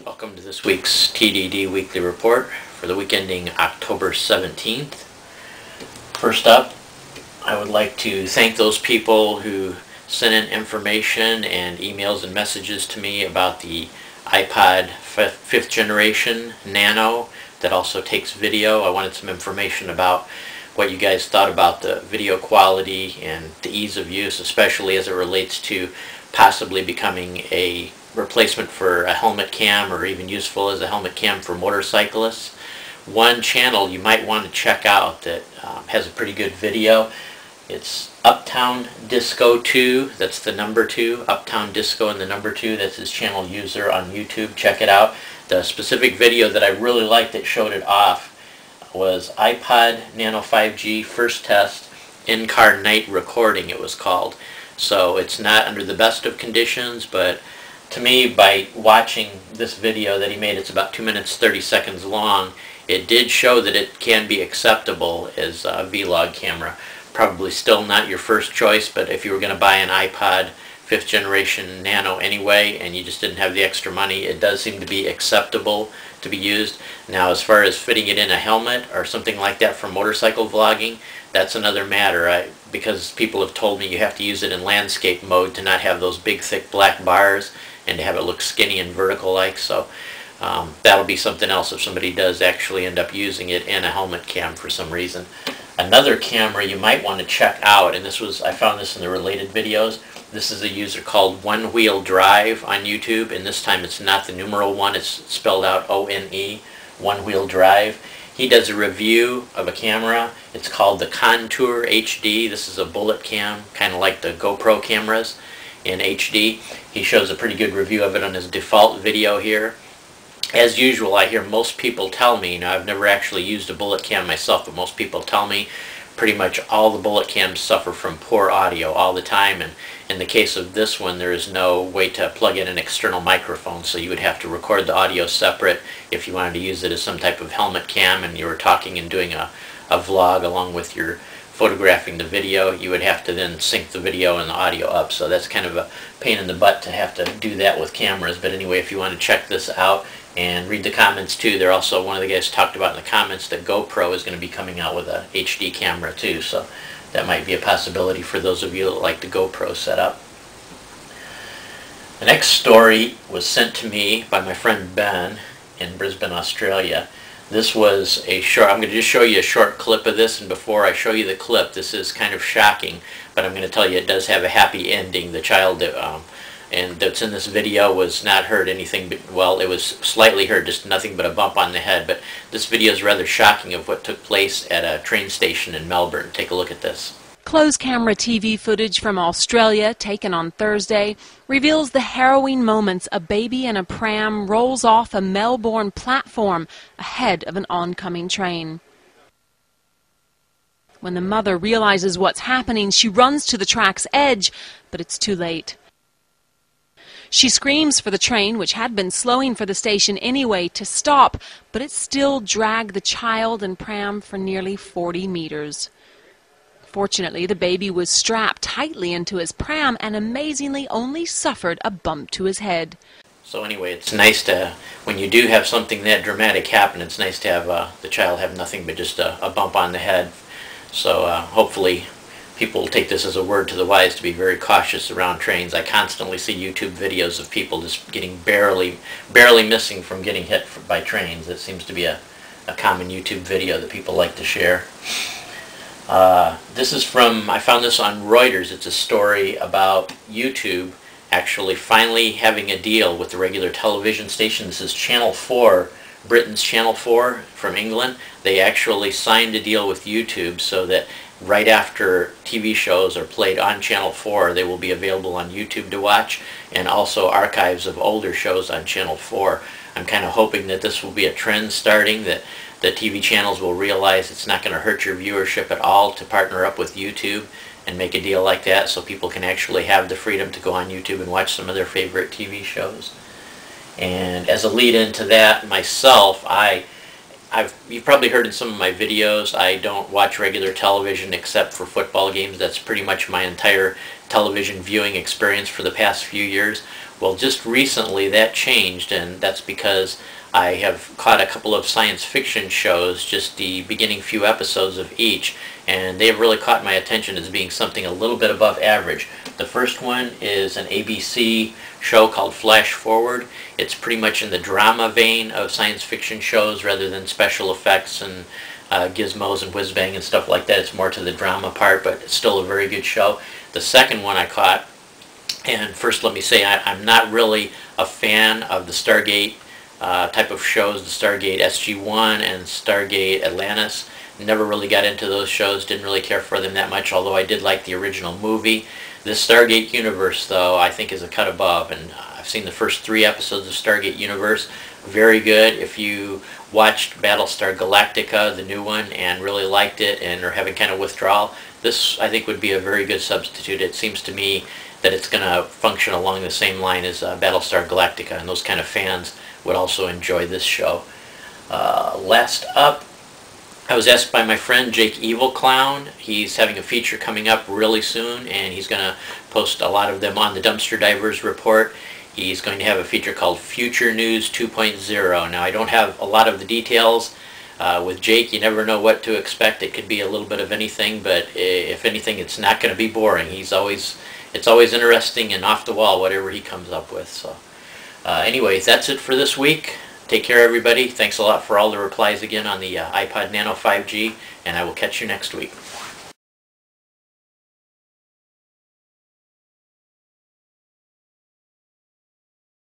Welcome to this week's TDD Weekly Report for the week ending October 17th. First up, I would like to thank those people who sent in information and emails and messages to me about the iPod 5th generation Nano that also takes video. I wanted some information about what you guys thought about the video quality and the ease of use, especially as it relates to possibly becoming a replacement for a helmet cam, or even useful as a helmet cam for motorcyclists. One channel you might want to check out that has a pretty good video. It's Uptown Disco 2. That's the number 2. Uptown Disco and the number 2. That's his channel user on YouTube. Check it out. The specific video that I really liked that showed it off was iPod Nano 5G first test in-car night recording, it was called. So it's not under the best of conditions, but to me, by watching this video that he made, it's about 2 minutes 30 seconds long, it did show that it can be acceptable as a vlog camera. Probably still not your first choice, but if you were going to buy an iPod 5th generation Nano anyway and you just didn't have the extra money, it does seem to be acceptable to be used. Now, as far as fitting it in a helmet or something like that for motorcycle vlogging, that's another matter. Because people have told me you have to use it in landscape mode to not have those big thick black bars and to have it look skinny and vertical like. So that'll be something else if somebody does actually end up using it in a helmet cam for some reason. Another camera you might want to check out, and I found this in the related videos. This is a user called One Wheel Drive on YouTube, and this time it's not the numeral 1, it's spelled out O-N-E, One Wheel Drive. He does a review of a camera. It's called the Contour HD. This is a bullet cam, kind of like the GoPro cameras in HD. He shows a pretty good review of it on his default video here. As usual, I hear most people tell me, now I've never actually used a bullet cam myself, but most people tell me pretty much all the bullet cams suffer from poor audio all the time, and in the case of this one there is no way to plug in an external microphone, so you would have to record the audio separate if you wanted to use it as some type of helmet cam and you were talking and doing a vlog along with your photographing the video. You would have to then sync the video and the audio up, so that's kind of a pain in the butt to have to do that with cameras. But anyway, if you want to check this out and read the comments too, there also, one of the guys talked about in the comments that GoPro is going to be coming out with a HD camera too, so that might be a possibility for those of you that like the GoPro setup. The next story was sent to me by my friend Ben in Brisbane, Australia. This was a short, I'm going to just show you a short clip of this, and before I show you the clip, this is kind of shocking, but I'm going to tell you it does have a happy ending. The child that's in this video was not hurt anything, but, well, it was slightly hurt, just nothing but a bump on the head. But this video is rather shocking of what took place at a train station in Melbourne. Take a look at this. Closed camera TV footage from Australia, taken on Thursday, reveals the harrowing moments a baby in a pram rolls off a Melbourne platform ahead of an oncoming train. When the mother realizes what's happening, she runs to the track's edge, but it's too late. She screams for the train, which had been slowing for the station anyway, to stop, but it still dragged the child and pram for nearly 40 meters. Fortunately, the baby was strapped tightly into his pram and amazingly only suffered a bump to his head. So anyway, it's nice to, when you do have something that dramatic happen, it's nice to have the child have nothing but just a bump on the head. So hopefully people will take this as a word to the wise to be very cautious around trains. I constantly see YouTube videos of people just getting barely missing from getting hit by trains. It seems to be a common YouTube video that people like to share. This is from, I found this on Reuters. It's a story about YouTube actually finally having a deal with the regular television station. This is Channel 4, Britain's Channel 4 from England. They actually signed a deal with YouTube so that right after TV shows are played on Channel 4, they will be available on YouTube to watch, and also archives of older shows on Channel 4. I'm kind of hoping that this will be a trend starting, that the TV channels will realize it's not going to hurt your viewership at all to partner up with YouTube and make a deal like that, so people can actually have the freedom to go on YouTube and watch some of their favorite TV shows. And as a lead-in to that, myself, you've probably heard in some of my videos, I don't watch regular television except for football games. That's pretty much my entire television viewing experience for the past few years. Well, just recently that changed, and that's because I have caught a couple of science fiction shows, just the beginning few episodes of each, and they have really caught my attention as being something a little bit above average. The first one is an ABC show called Flash Forward. It's pretty much in the drama vein of science fiction shows rather than special effects and gizmos and whiz-bang and stuff like that. It's more to the drama part, but it's still a very good show. The second one I caught, and first let me say I'm not really a fan of the Stargate type of shows, the Stargate SG-1 and Stargate Atlantis. Never really got into those shows, didn't really care for them that much, although I did like the original movie. This Stargate Universe, though, I think is a cut above, and I've seen the first 3 episodes of Stargate Universe. Very good. If you watched Battlestar Galactica, the new one, and really liked it and are having kind of withdrawal, this I think would be a very good substitute. It seems to me that it's going to function along the same line as Battlestar Galactica, and those kind of fans would also enjoy this show. Last up, I was asked by my friend Jake Evilclown. He's having a feature coming up really soon, and he's going to post a lot of them on the Dumpster Divers report. He's going to have a feature called Future News 2.0. Now, I don't have a lot of the details. With Jake, you never know what to expect. It could be a little bit of anything, but if anything, it's not going to be boring. It's always interesting and off the wall, whatever he comes up with. So, anyways, that's it for this week. Take care, everybody. Thanks a lot for all the replies again on the iPod Nano 5G, and I will catch you next week.